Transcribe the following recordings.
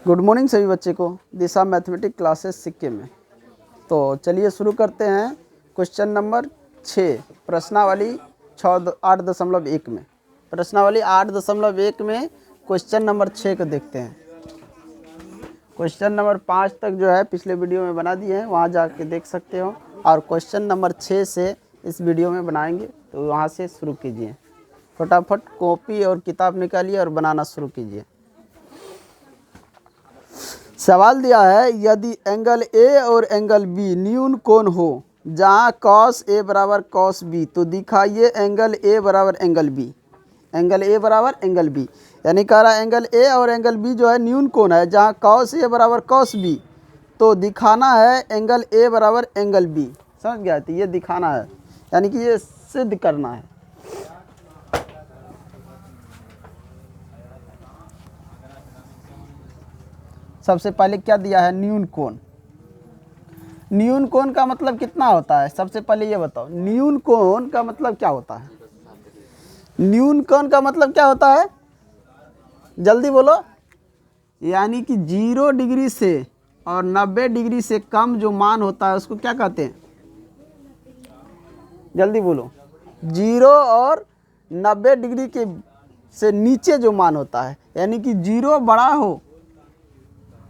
Good morning सभी बच्चे को दिशा मैथमेटिक्स क्लासेस सिक्के में। तो चलिए शुरू करते हैं क्वेश्चन नंबर 6 प्रश्नावली 8.1 में। प्रश्नावली 8.1 में क्वेश्चन नंबर 6 को देखते हैं। क्वेश्चन नंबर 5 तक जो है पिछले वीडियो में बना दिए हैं, वहाँ जाके देख सकते हो। और क्वेश्चन नंबर 6 से इस वीडियो में बनाएंगे, तो वहाँ से शुरू कीजिए। फटाफट कॉपी और किताब निकालिए और बनाना शुरू कीजिए। सवाल दिया है, यदि एंगल ए और एंगल बी न्यून कोण हो जहां कॉस ए बराबर कॉस बी, तो दिखाइए एंगल ए बराबर एंगल बी। एंगल ए बराबर एंगल बी यानी कह रहा है एंगल ए और एंगल बी जो है न्यून कोण है जहां कॉस ए बराबर कॉस बी, तो दिखाना है एंगल ए बराबर एंगल बी। समझ गया? तो ये दिखाना है, यानी कि ये सिद्ध करना है। सबसे पहले क्या दिया है? न्यून कोण। न्यून कोण का मतलब कितना होता है? सबसे पहले ये बताओ, न्यून कोण का मतलब क्या होता है? न्यून कोण का मतलब क्या होता है? जल्दी बोलो। यानी कि 0 डिग्री से और 90 डिग्री से कम जो मान होता है उसको क्या कहते हैं? जल्दी बोलो। 0 और 90 डिग्री के से नीचे जो मान होता है, यानी कि 0 बड़ा हो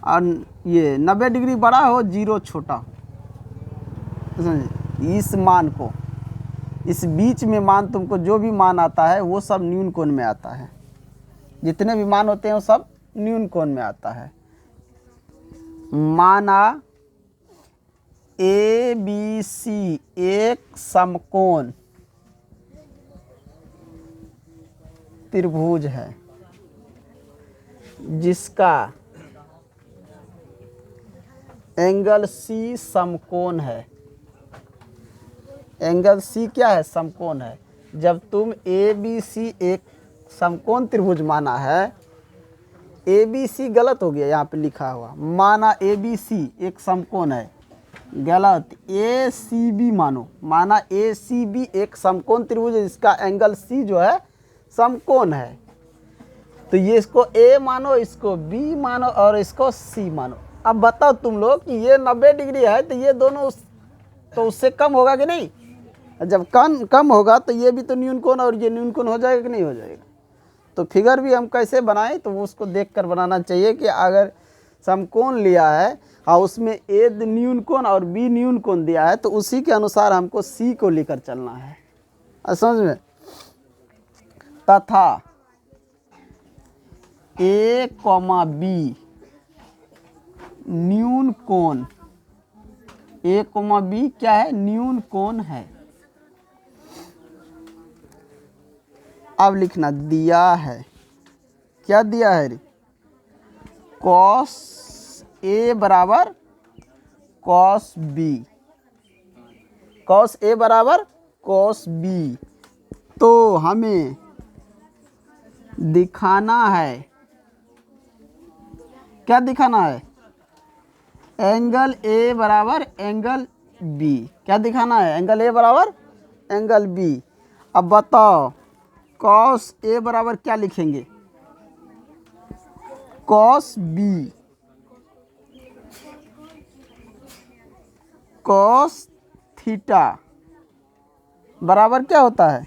और ये 90 डिग्री बड़ा हो, 0 छोटा हो। इस मान को, इस बीच में मान, तुमको जो भी मान आता है वो सब न्यून कोण में आता है। जितने भी मान होते हैं वो सब न्यून कोण में आता है। माना ए बी सी एक समकोण त्रिभुज है जिसका एंगल सी समकोण है। एंगल सी क्या है? समकोण है। जब तुम ए बी सी एक समकोण त्रिभुज माना है, ए बी सी गलत हो गया, यहाँ पे लिखा हुआ माना ए बी सी एक समकोण है, गलत। ए सी बी मानो, माना ए सी बी एक समकोण त्रिभुज है जिसका एंगल सी जो है समकोण है। तो ये इसको ए मानो, इसको बी मानो और इसको सी मानो। अब बताओ तुम लोग कि ये 90 डिग्री है तो ये दोनों तो उससे कम होगा कि नहीं? जब कम होगा तो ये भी तो न्यून कोण और ये न्यून कोण हो जाएगा कि नहीं हो जाएगा? तो फिगर भी हम कैसे बनाएं, तो वो उसको देखकर बनाना चाहिए कि अगर समकोण लिया है और उसमें ए न्यून कोण और बी न्यून कोण दिया है, तो उसी के अनुसार हमको सी को लेकर चलना है। समझ में? तथा ए कॉमा बी न्यून कोण, ए कॉमा बी क्या है? न्यून कोण है। अब लिखना दिया है, क्या दिया है? कॉस ए बराबर कॉस बी, कॉस ए बराबर कॉस बी। तो हमें दिखाना है, क्या दिखाना है? एंगल ए बराबर एंगल बी। क्या दिखाना है? एंगल ए बराबर एंगल बी। अब बताओ कॉस ए बराबर क्या लिखेंगे? कॉस बी, कॉस थीटा बराबर क्या होता है?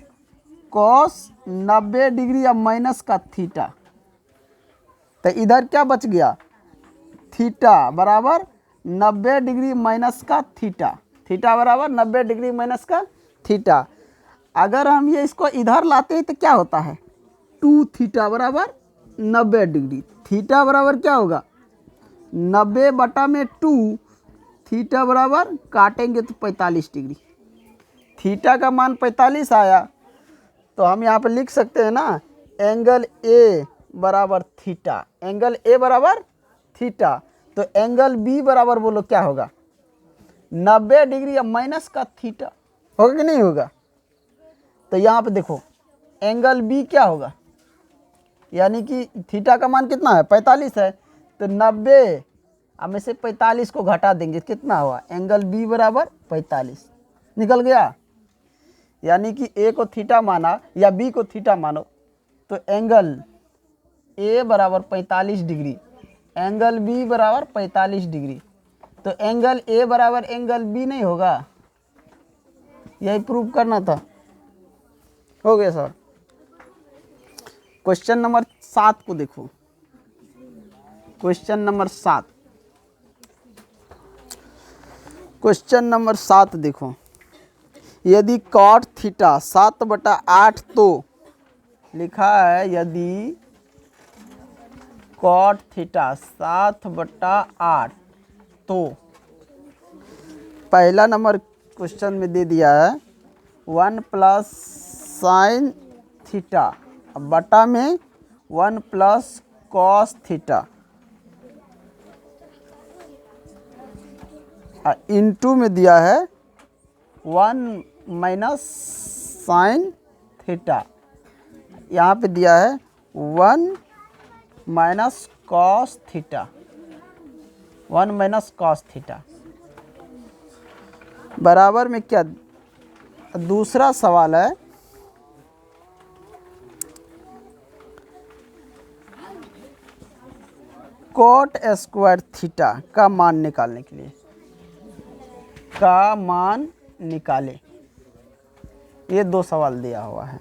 कॉस 90 डिग्री या माइनस का थीटा। तो इधर क्या बच गया? थीटा बराबर 90 डिग्री माइनस का थीटा। थीटा बराबर 90 डिग्री माइनस का थीटा। अगर हम ये इसको इधर लाते हैं तो क्या होता है? 2 थीटा बराबर 90 डिग्री। थीटा बराबर क्या होगा? 90 बटा में 2, थीटा बराबर काटेंगे तो 45 डिग्री। थीटा का मान 45 आया, तो हम यहाँ पे लिख सकते हैं ना, एंगल ए बराबर थीटा। एंगल ए बराबर थीटा। तो एंगल बी बराबर बोलो क्या होगा? 90 डिग्री या माइनस का थीटा। होगा कि नहीं होगा? तो यहाँ पे देखो एंगल बी क्या होगा? यानी कि थीटा का मान कितना है? 45 है। तो 90 अब में से 45 को घटा देंगे, कितना हुआ? एंगल बी बराबर 45 निकल गया। यानी कि ए को थीटा माना या बी को थीटा मानो, तो एंगल ए बराबर 45 डिग्री एंगल बी बराबर 45 डिग्री। तो एंगल ए बराबर एंगल बी नहीं होगा, यही प्रूव करना था। हो गया सर। क्वेश्चन नंबर 7 को देखो। क्वेश्चन नंबर 7, क्वेश्चन नंबर 7 देखो। यदि कॉट थीटा 7/8 तो लिखा है, यदि कॉट थीटा 7/8 तो पहला नंबर क्वेश्चन में दे दिया है 1 प्लस साइन थीटा बटा में 1 प्लस कॉस थीटा इनटू में दिया है 1 माइनस साइन थीटा, यहाँ पे दिया है 1 minus cos theta, 1 minus cos theta बराबर में क्या। दूसरा सवाल है कोट स्क्वायर थीटा का मान निकालने के लिए, का मान निकाले। ये 2 सवाल दिया हुआ है।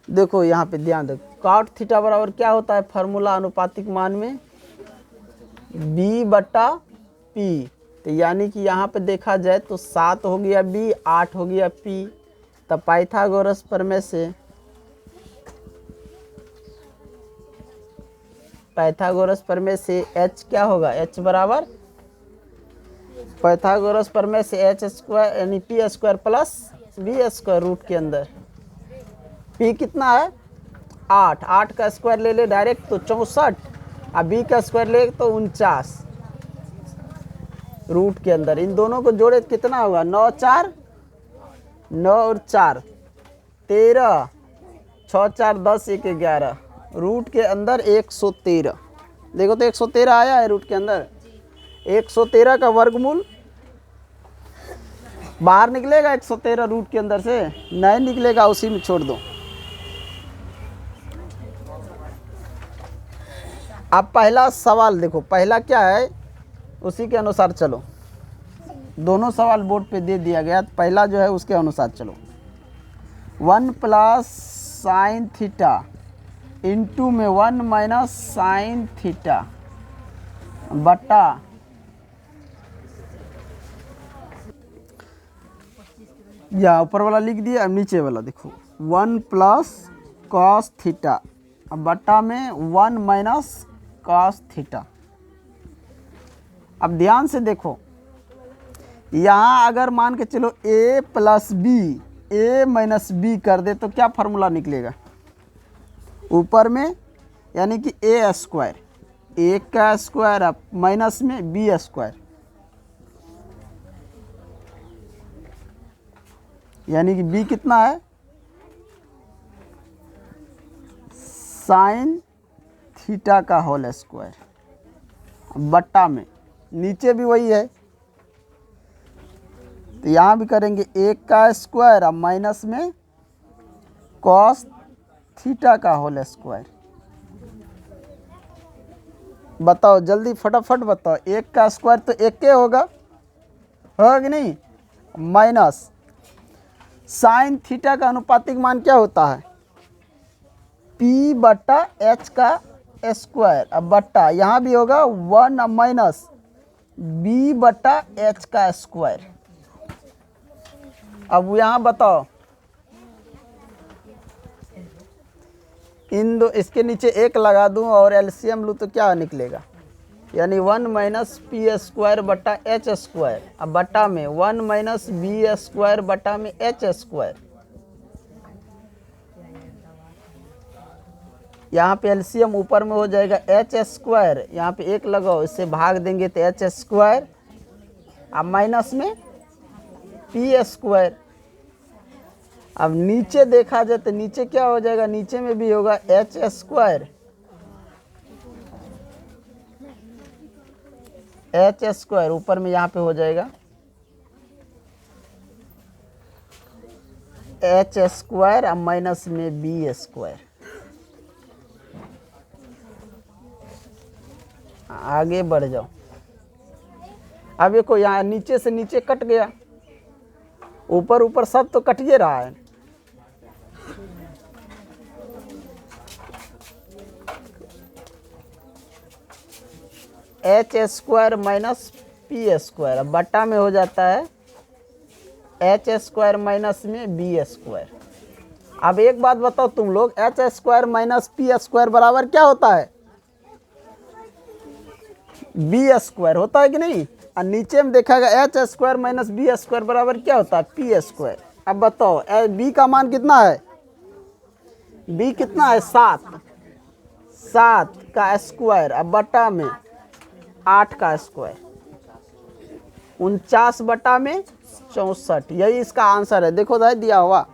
देखो यहाँ पे ध्यान दो, कॉट थीटा बराबर क्या होता है फार्मूला अनुपातिक मान में, b बटा p। तो यानी कि यहाँ पे देखा जाए तो 7 हो गया b, 8 हो गया p। तब पाइथागोरस प्रमेय से, पाइथागोरस प्रमेय से h क्या होगा, h बराबर पाइथागोरस प्रमेय से h स्क्वायर यानी p square plus b square root के अंदर। p कितना है 8, 8 का स्क्वायर ले ले डायरेक्ट तो 64, और b का स्क्वायर ले तो 49 रूट के अंदर। इन दोनों को जोड़े तो कितना होगा 9 4 9 और 4 13, 6 4 10 1 11 रूट के अंदर 113। देखो तो 113 आया है रूट के अंदर। 113 का वर्गमूल बाहर निकलेगा, 113 रूट के अंदर से नहीं निकलेगा, उसी में छोड़ दो। अब पहला सवाल देखो, पहला क्या है उसी के अनुसार चलो। दोनों सवाल बोर्ड पे दे दिया गया, पहला जो है उसके अनुसार चलो। 1 प्लस साइन थीटा इंटू में 1 माइनस साइन थीटा बटा या ऊपर वाला लिख दिया, अब नीचे वाला देखो 1 प्लस कॉस थीटा बटा में 1 माइनस कॉस थीटा। अब ध्यान से देखो, यहाँ अगर मान के चलो a plus B, a minus B कर दे तो क्या फार्मूला निकलेगा ऊपर में, यानी कि a स्क्वायर, a का स्क्वायर अब माइनस में b स्क्वायर, यानी कि b कितना है साइन थीटा का होल स्क्वायर बट्टा में, नीचे भी वही है तो यहाँ भी करेंगे 1 का स्क्वायर अब माइनस में कॉस थीटा का होल स्क्वायर। बताओ जल्दी फटाफट बताओ, 1 का स्क्वायर तो 1 के होगा कि नहीं, माइनस साइन थीटा का अनुपातिक मान क्या होता है p बटा h का स्क्वायर, अब बट्टा यहाँ भी होगा 1 माइनस b बटा h का स्क्वायर। अब यहाँ बताओ इन दो, इसके नीचे 1 लगा दूं और एलसीएम लूँ तो क्या निकलेगा, यानी 1 माइनस पी स्क्वायर बटा एच स्क्वायर, अब बटा में 1 माइनस बी स्क्वायर बटा में एच स्क्वायर। यहाँ पे एलसीएम ऊपर में हो जाएगा एच स्क्वायर, यहाँ पे 1 लगाओ, इससे भाग देंगे तो एच स्क्वायर, अब माइनस में पी स्क्वायर। अब नीचे देखा जाए तो नीचे क्या हो जाएगा, नीचे में भी होगा एच स्क्वायर, एच स्क्वायर ऊपर में यहाँ पे हो जाएगा एच स्क्वायर अब माइनस में बी स्क्वायर। आगे बढ़ जाओ। अब देखो यहाँ नीचे से नीचे कट गया, ऊपर ऊपर सब तो कट ही रहा है। H square minus P square, अब बट्टा में हो जाता है एच स्क्वायर माइनस में बी स्क्वायर। अब एक बात बताओ तुम लोग, H square minus P square बराबर क्या होता है? बी स्क्वायर होता है कि नहीं? और नीचे में देखा गया H square minus B square बराबर क्या होता है? P square. अब बताओ बी का मान कितना है? बी कितना है? 7। 7 का स्क्वायर, अब बटा में 8 का स्क्वायर, 49 बटा में 64। यही इसका आंसर है। देखो भाई दिया हुआ।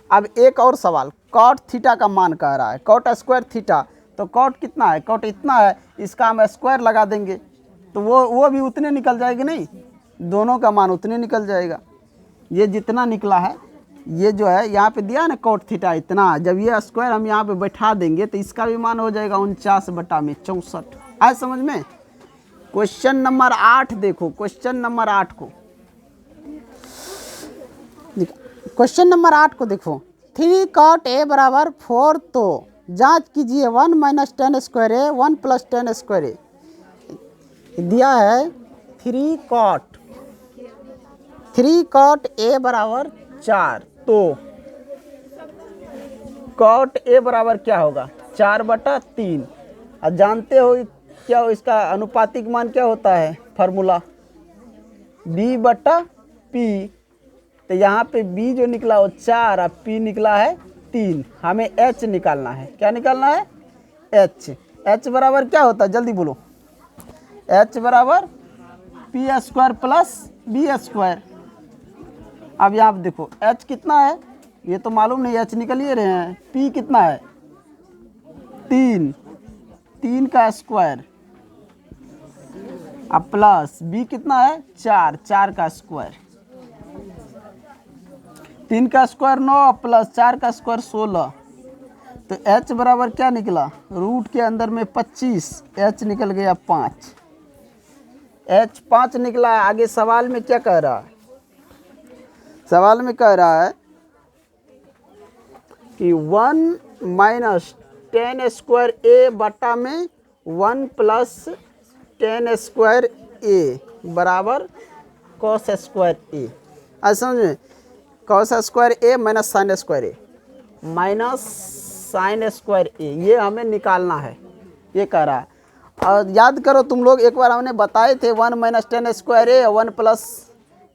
अब एक और सवाल, कॉट थीटा का मान कह रहा है, कॉट स्क्वायर थीटा। तो कॉट कितना है? कॉट इतना है, इसका हम स्क्वायर लगा देंगे तो वो भी उतने निकल जाएगी नहीं, दोनों का मान उतने निकल जाएगा। ये जितना निकला है, ये जो है यहाँ पे दिया है ना कॉट थीटा इतना, जब ये स्क्वायर हम यहाँ पे बैठा देंगे तो इसका भी मान हो जाएगा 49 बटा में 64। आए समझ में? क्वेश्चन नंबर 8 देखो, क्वेश्चन नंबर 8 को, क्वेश्चन नंबर 8 को देखो। 3 कॉट ए बराबर 4, तो जांच कीजिए 1 माइनस 10 स्क्वायर ए 1 प्लस 10 स्क्वायर ए। दिया है 3 कॉट ए बराबर 4, तो कॉट ए बराबर क्या होगा? 4 बटा 3। अब जानते हो क्या हो इसका अनुपातिक मान क्या होता है? फार्मूला बी बटा पी। तो यहाँ पे b जो निकला वो 4 और p निकला है 3। हमें h निकालना है। क्या निकालना है? h बराबर क्या होता है? जल्दी बोलो। h बराबर P square plus B square. अब यहाँ पे देखो h कितना है ये तो मालूम नहीं, h निकल ही रहे हैं। p कितना है? 3 का स्क्वायर, अब प्लस b कितना है? 4 का स्क्वायर। 3 का स्क्वायर 9 प्लस 4 का स्क्वायर 16। तो h बराबर क्या निकला? रूट के अंदर में 25, h निकल गया 5। h 5 निकला है। आगे सवाल में क्या कह रहा है? सवाल में कह रहा है कि 1 माइनस 10 स्क्वायर ए बटा में 1 प्लस 10 स्क्वायर ए बराबर कॉस स्क्वायर ए। आज समझ में? कॉस स्क्वायर ए माइनस साइन स्क्वायर ए, माइनस साइन स्क्वायर ए, ये हमें निकालना है, ये कह रहा है। और याद करो तुम लोग, एक बार हमने बताए थे 1 माइनस 10 स्क्वायर ए 1 प्लस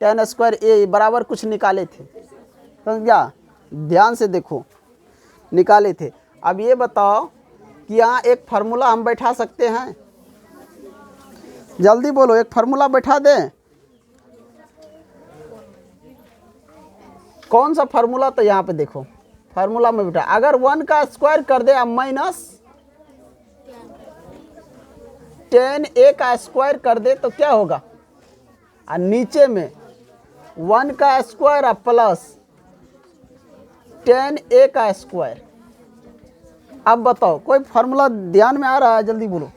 10 स्क्वायर ए बराबर कुछ निकाले थे, समझ गया? ध्यान से देखो, निकाले थे। अब ये बताओ कि यहाँ एक फार्मूला हम बैठा सकते हैं? जल्दी बोलो, एक फार्मूला बैठा दें। कौन सा फार्मूला? तो यहाँ पे देखो फार्मूला में बेटा, अगर 1 का स्क्वायर कर दे अब माइनस 10 ए का स्क्वायर कर दे तो क्या होगा? और नीचे में 1 का स्क्वायर अब प्लस 10 ए का स्क्वायर। अब बताओ कोई फार्मूला ध्यान में आ रहा है? जल्दी बोलो,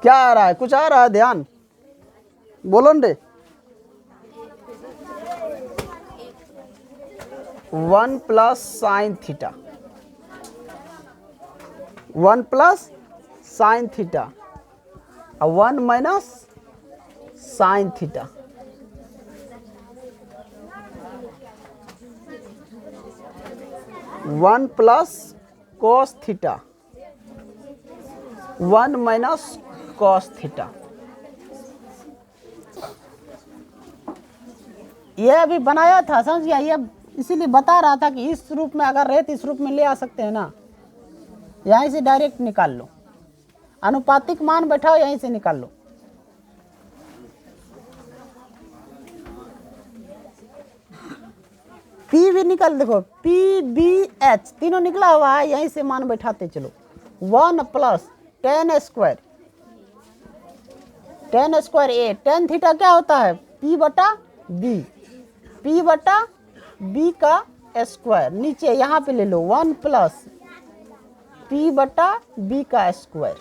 क्या आ रहा है? कुछ आ रहा है ध्यान? बोलो न रे। 1 plus sine theta, 1 plus sine theta और 1 minus sine theta. One plus cos theta, 1 minus cos theta. ये अभी बनाया था, समझ गया? ये इसीलिए बता रहा था कि इस रूप में अगर रहे तो इस रूप में ले आ सकते हैं ना, यहीं से डायरेक्ट निकाल लो। अनुपातिक मान बैठाओ, यहीं से निकाल लो। पी भी निकल, देखो पी बी एच तीनों निकला हुआ है, यहीं से मान बैठाते चलो। 1 प्लस 10 स्क्वायर, 10 स्क्वायर ए, 10 थीटा क्या होता है? पी बटा बी, पी बटा बी का स्क्वायर। नीचे यहाँ पे ले लो 1 प्लस पी बटा बी का स्क्वायर।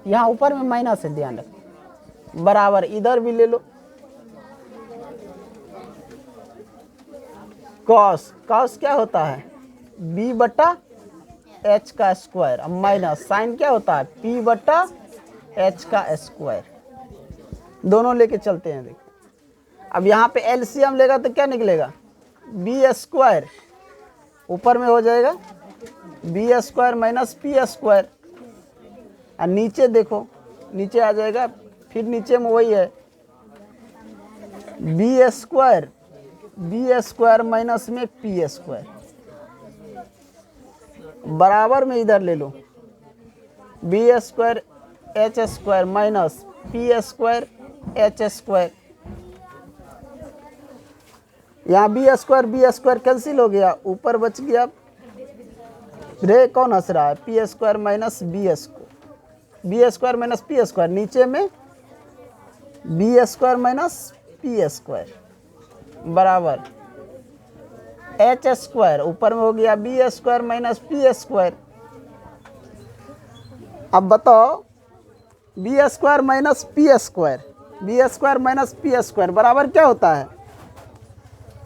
यहाँ ऊपर में माइनस है, ध्यान रखें। बराबर इधर भी ले लो, कॉस, कॉस क्या होता है b बटा h का स्क्वायर, अब माइनस साइन क्या होता है p बटा h का स्क्वायर। दोनों लेके चलते हैं। देखो अब यहाँ पे एलसीएम लेगा तो क्या निकलेगा, बी स्क्वायर ऊपर में हो जाएगा B square minus P square, और नीचे देखो नीचे आ जाएगा, फिर नीचे में वही है बी स्क्वायर माइनस में पी स्क्वायर, बराबर में इधर ले लो B square H square minus P square H square. यहाँ बी स्क्वायर कैंसिल हो गया, ऊपर बच गया, रे कौन हंस रहा है, P square minus B square minus P square, नीचे में B square minus P square बराबर एच स्क्वायर, ऊपर में हो गया B square minus P square. अब बताओ B square minus P square बराबर क्या होता है,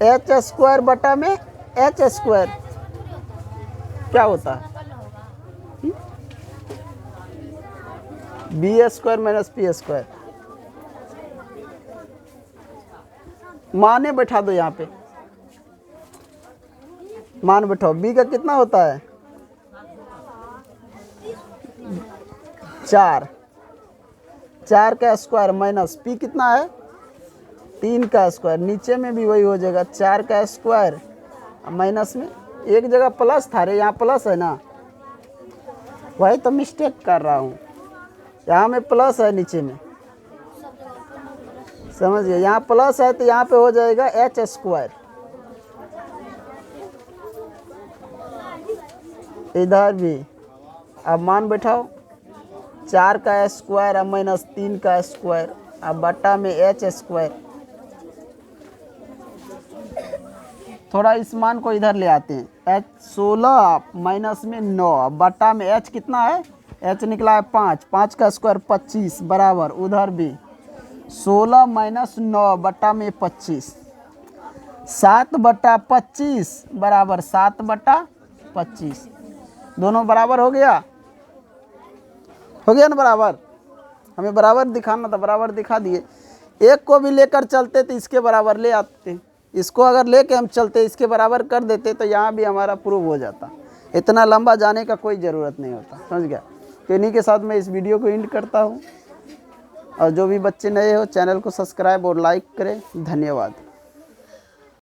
एच स्क्वायर बटा में एच स्क्वायर क्या होता है, B square minus P square. माने बैठा दो, यहाँ पे मान बैठाओ, बी का कितना होता है 4 का स्क्वायर माइनस पी कितना है 3 का स्क्वायर, नीचे में भी वही हो जाएगा 4 का स्क्वायर माइनस में एक जगह प्लस था रे, यहाँ प्लस है ना, वही तो मिस्टेक कर रहा हूँ, यहाँ में प्लस है नीचे में, समझ गए, यहाँ प्लस है तो यहाँ पे हो जाएगा एच स्क्वायर, इधर भी अब मान बैठाओ 4 का स्क्वायर अब माइनस 3 का स्क्वायर अब बटा में एच स्क्वायर। थोड़ा इस मान को इधर ले आते हैं, एच 16 माइनस में 9 अब बटा में एच कितना है, एच निकला है 5 का स्क्वायर 25 बराबर उधर भी 16 माइनस 9 बटा में 25, 7 बटा 25 बराबर 7 बटा 25, दोनों बराबर हो गया ना बराबर, हमें बराबर दिखाना था, बराबर दिखा दिए। एक को भी लेकर चलते तो इसके बराबर ले आते, इसको अगर लेके हम चलते इसके बराबर कर देते तो यहाँ भी हमारा प्रूव हो जाता, इतना लंबा जाने का कोई ज़रूरत नहीं होता, समझ गया। तो इन्हीं के साथ मैं इस वीडियो को एंड करता हूँ, और जो भी बच्चे नए हो चैनल को सब्सक्राइब और लाइक करें, धन्यवाद।